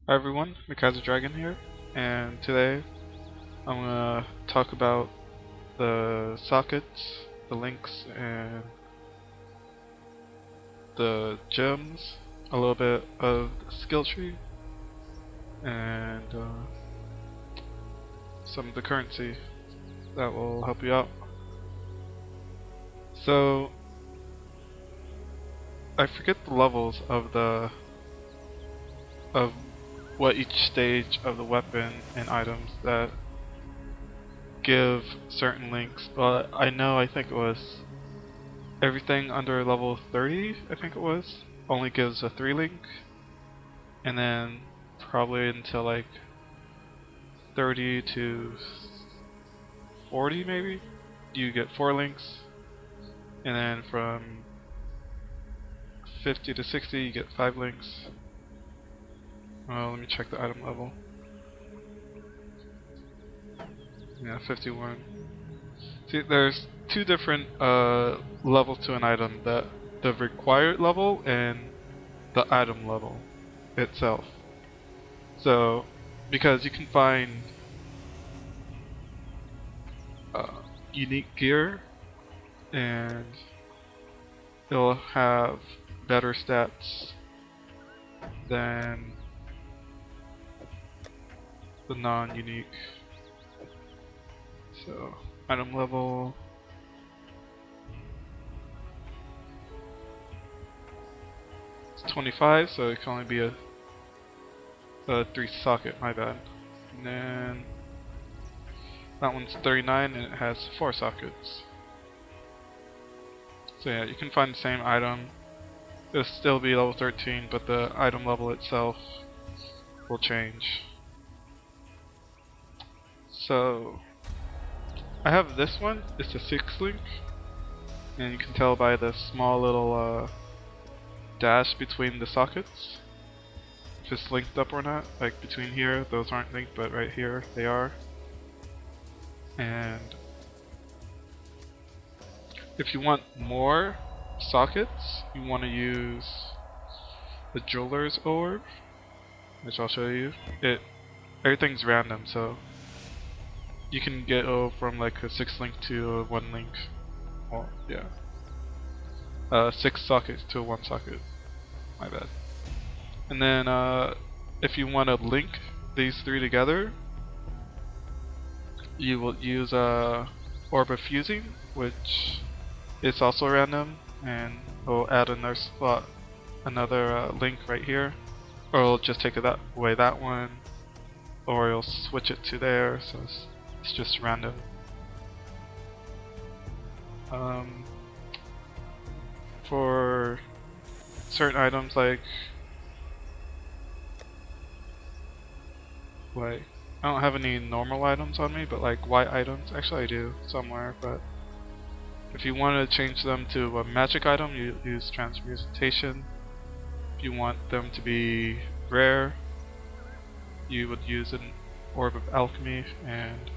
Hi everyone, Mckaiser Dragon here, and today I'm gonna talk about the sockets, the links, and the gems, a little bit of the skill tree, and some of the currency that will help you out. So I forget the levels of what each stage of the weapon and items that give certain links, but I think it was everything under level 30, I think it was, only gives a 3 link, and then probably until like 30 to 40 maybe, you get 4 links, and then from 50 to 60 you get 5 links. Well, let me check the item level. Yeah, 51. See, there's two different levels to an item, the required level and the item level itself. So, because you can find unique gear and it'll have better stats than the non-unique. So, item level. It's 25, so it can only be a 3 socket, my bad. And then that one's 39 and it has 4 sockets. So yeah, you can find the same item. It'll still be level 13, but the item level itself will change. So I have this one, it's a 6 link, and you can tell by the small little dash between the sockets if it's linked up or not. Like between here, those aren't linked, but right here they are. And if you want more sockets, you want to use the jeweler's orb, which I'll show you. Everything's random, so you can go from like a 6 link to a 1 link. Well, yeah. 6 sockets to a 1 socket. My bad. And then if you want to link these 3 together, you will use Orb of Fusing, which is also random, and it'll add another slot, another link right here, or it'll just take away that one, or it'll switch it to there, so it's just random. For certain items like I don't have any normal items on me, but like white items, actually I do somewhere, but if you want to change them to a magic item, you use transmutation. If you want them to be rare, you would use an Orb of Alchemy, and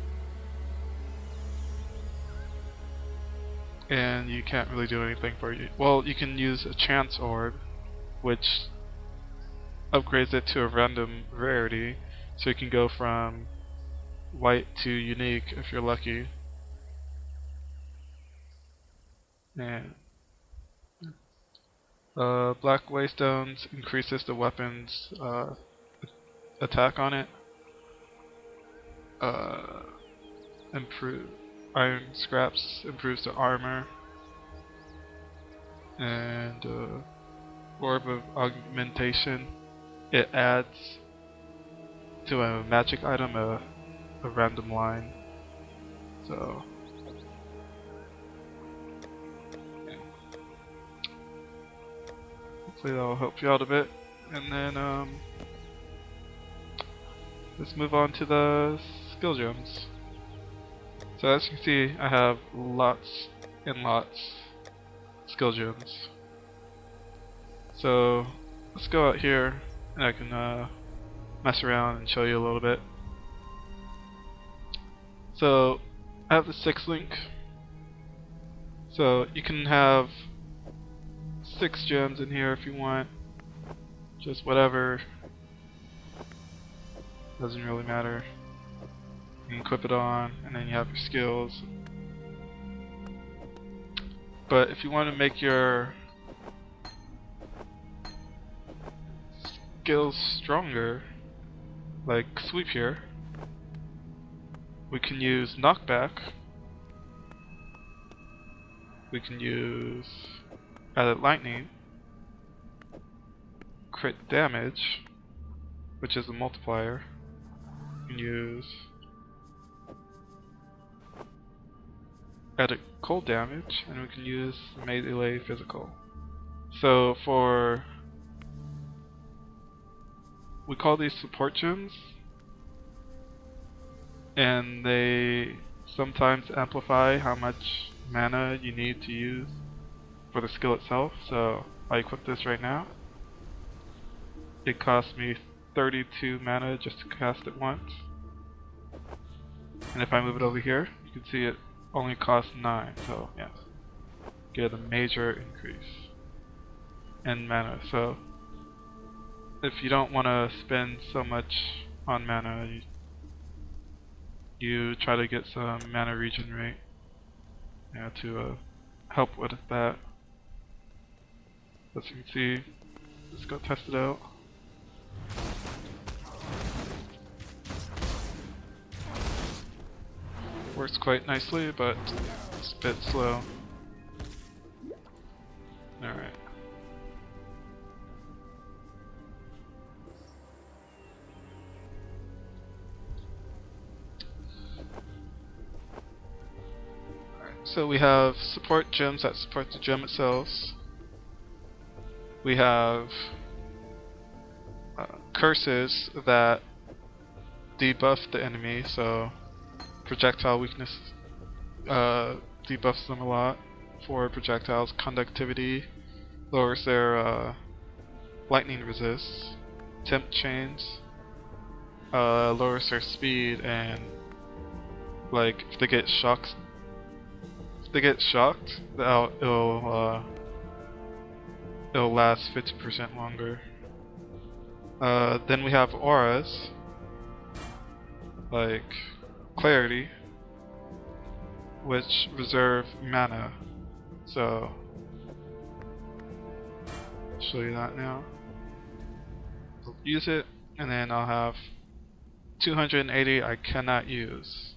you can't really do anything for you. Well, you can use a Chance Orb, which upgrades it to a random rarity, so you can go from white to unique if you're lucky. And Black Waystones increases the weapon's attack on it. Improve Iron Scraps improves the armor, and Orb of Augmentation, it adds to a magic item a random line. So yeah. Hopefully that'll help you out a bit. And then let's move on to the skill gems. So as you can see, I have lots and lots skill gems. So let's go out here and I can mess around and show you a little bit. So I have the 6 link. So you can have 6 gems in here if you want, just whatever doesn't really matter. You can equip it on, and then you have your skills. But if you want to make your skills stronger, like sweep here, we can use knockback. We can use added lightning, crit damage, which is a multiplier. We can use added cold damage, and we can use melee physical. So we call these support gems, and they sometimes amplify how much mana you need to use for the skill itself. So I equip this right now. It costs me 32 mana just to cast it once. And if I move it over here, you can see it only costs 9, so yeah. Get a major increase in mana. So if you don't want to spend so much on mana, you try to get some mana regen rate, to help with that. As you can see, let's go test it out. Works quite nicely, but it's a bit slow. Alright. So we have support gems that support the gem itself. We have curses that debuff the enemy, so projectile weakness debuffs them a lot for projectiles. Conductivity lowers their lightning resist. Temp chains lowers their speed, and like if they get shocked, it'll last 50% longer. Then we have auras, like clarity, which reserve mana. So I'll show you that now. I'll use it, and then I'll have 280 I cannot use.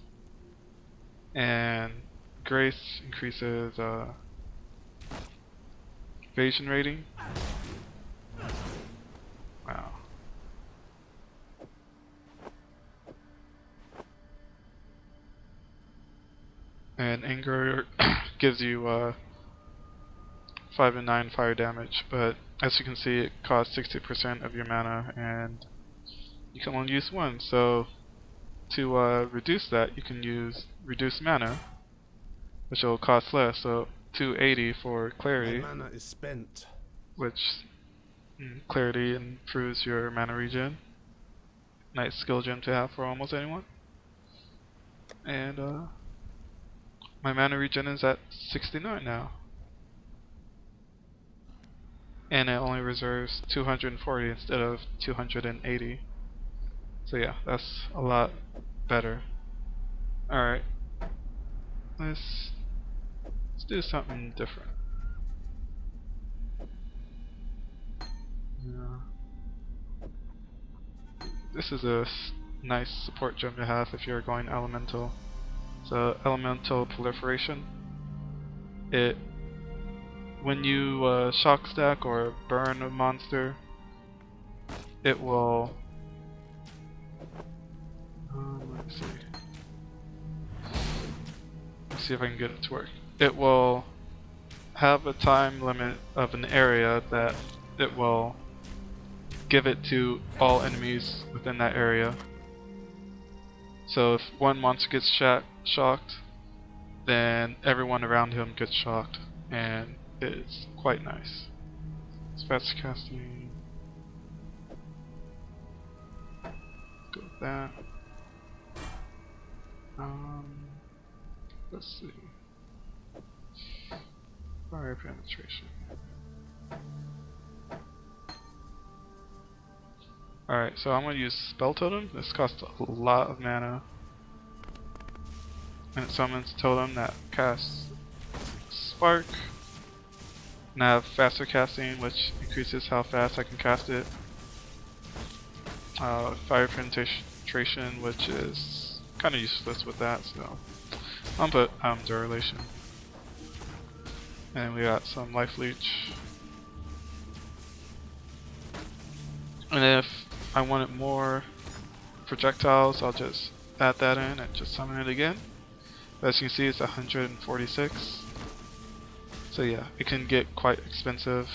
And Grace increases evasion rating. Wow. And Anger gives you 5 and 9 fire damage, but as you can see, it costs 60% of your mana, and you can only use one. So to reduce that, you can use reduce mana, which will cost less. So 280 for clarity. My mana is spent. Which clarity improves your mana regen. Nice skill gem to have for almost anyone. And my mana regen is at 69 now. And it only reserves 240 instead of 280. So yeah, that's a lot better. Alright. Let's do something different. This is a nice support gem to have if you're going elemental. So elemental proliferation. When you shock stack or burn a monster, it will. Let's see if I can get it to work. It will have a time limit of an area that it will give it to all enemies within that area. So if one monster gets shocked, then everyone around him gets shocked, and it's quite nice. It's fast casting. Go with that. Let's see. Fire penetration. Alright, so I'm gonna use Spell Totem. This costs a lot of mana. And it summons a totem that casts Spark. And I have faster casting, which increases how fast I can cast it. Fire penetration, which is kind of useless with that, so I'll put Duralation. And we got some Life Leech. And if I wanted more projectiles, I'll just add that in and just summon it again. But as you can see, it's 146. So yeah, it can get quite expensive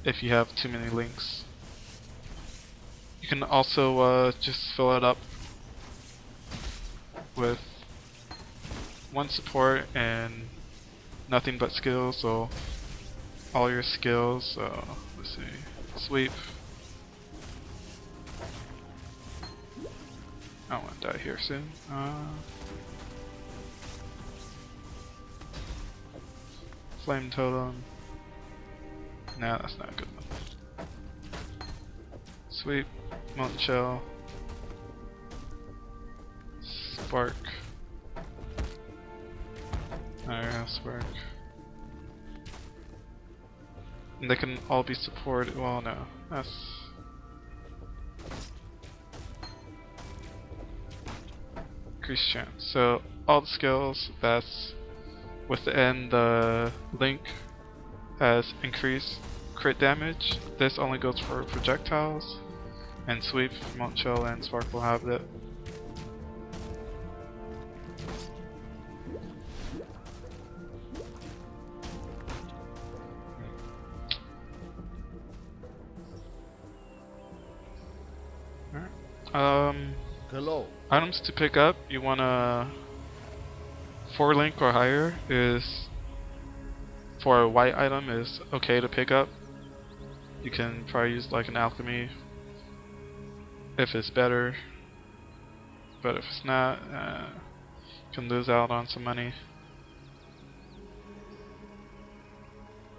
if you have too many links. You can also just fill it up with one support and nothing but skills, so all your skills, let's see, sweep. I don't want to die here soon. Flame Totem. Nah, that's not a good one. Sweep, Molten Shell, Spark. There you go, Spark. And they can all be supported. Well, no, that's. Increased chance. So all the skills that's within the link has increased crit damage. This only goes for projectiles, and Sweep, Molten Shell, and Spark will have it. Items to pick up, you wanna 4 link or higher is for a white item is okay to pick up. You can probably use like an alchemy if it's better, but if it's not, you can lose out on some money.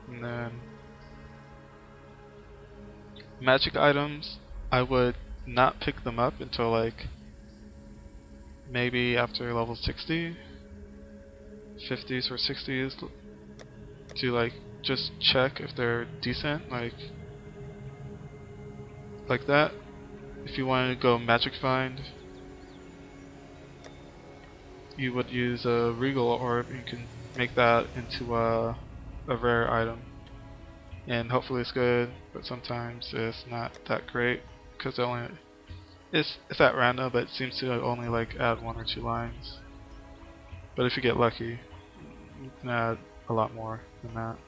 And then magic items, I would not pick them up until like maybe after level 60, 50s or 60s, to like just check if they're decent, like that. If you want to go magic find, you would use a regal orb and you can make that into a rare item, and hopefully it's good, but sometimes it's not that great because it's at random, but it seems to only like add 1 or 2 lines. But if you get lucky, you can add a lot more than that.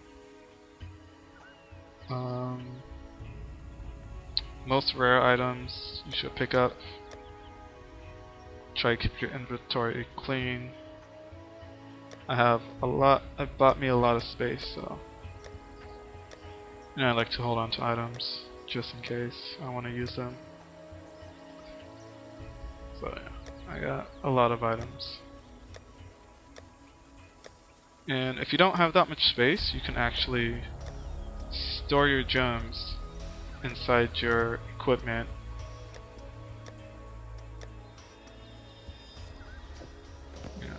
Most rare items you should pick up. Try to keep your inventory clean. I bought me a lot of space, so and I like to hold on to items just in case I want to use them. So yeah, I got a lot of items. And if you don't have that much space, you can actually store your gems inside your equipment.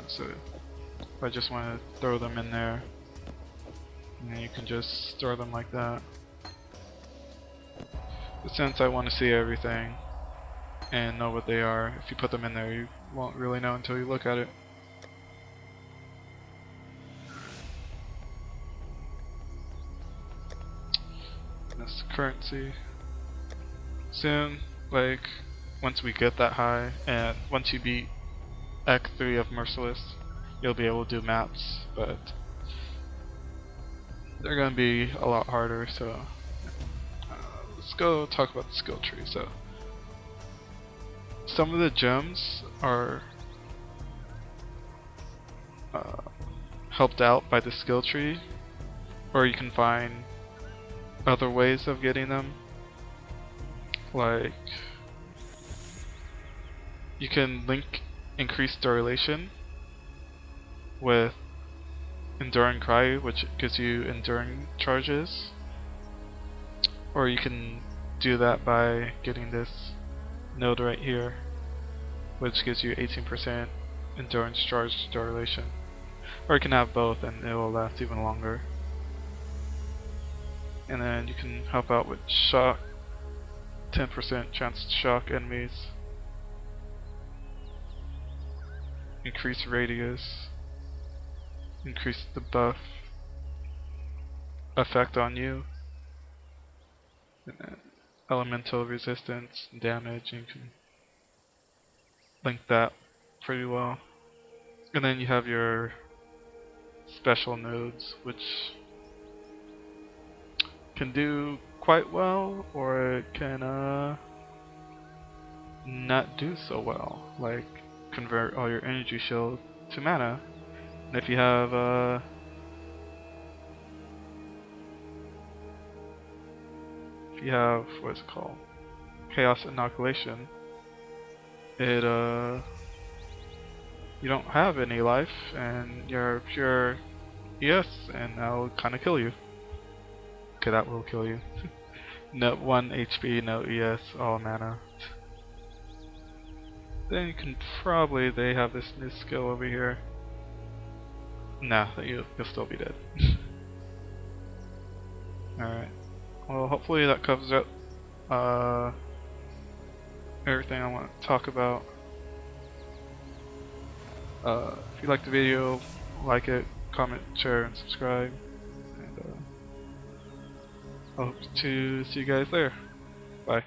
So if I just want to throw them in there, and then you can just store them like that. But since I want to see everything and know what they are, if you put them in there, you won't really know until you look at it. This currency. Soon, like once we get that high, and once you beat Act 3 of Merciless, you'll be able to do maps, but they're gonna be a lot harder. So let's go talk about the skill tree. So some of the gems are helped out by the skill tree, or you can find other ways of getting them. Like you can link increased duralation with Enduring Cry, which gives you enduring charges, or you can do that by getting this node right here, which gives you 18% endurance charge duration. Or you can have both and it will last even longer. And then you can help out with shock, 10% chance to shock enemies, increase radius, increase the buff effect on you, and then elemental resistance, damage, and you can link that pretty well. And then you have your special nodes, which can do quite well, or it can not do so well, like convert all your energy shield to mana. And if you have what's it called, chaos inoculation, it you don't have any life and you're pure ES, and that'll kind of kill you. Okay, that will kill you. No 1 HP, no ES, all mana. Then you can probably, they have this new skill over here. Nah, you'll still be dead. Alright. Well, hopefully that covers up everything I want to talk about. If you like the video, like it, comment, share, and subscribe. And I hope to see you guys there. Bye.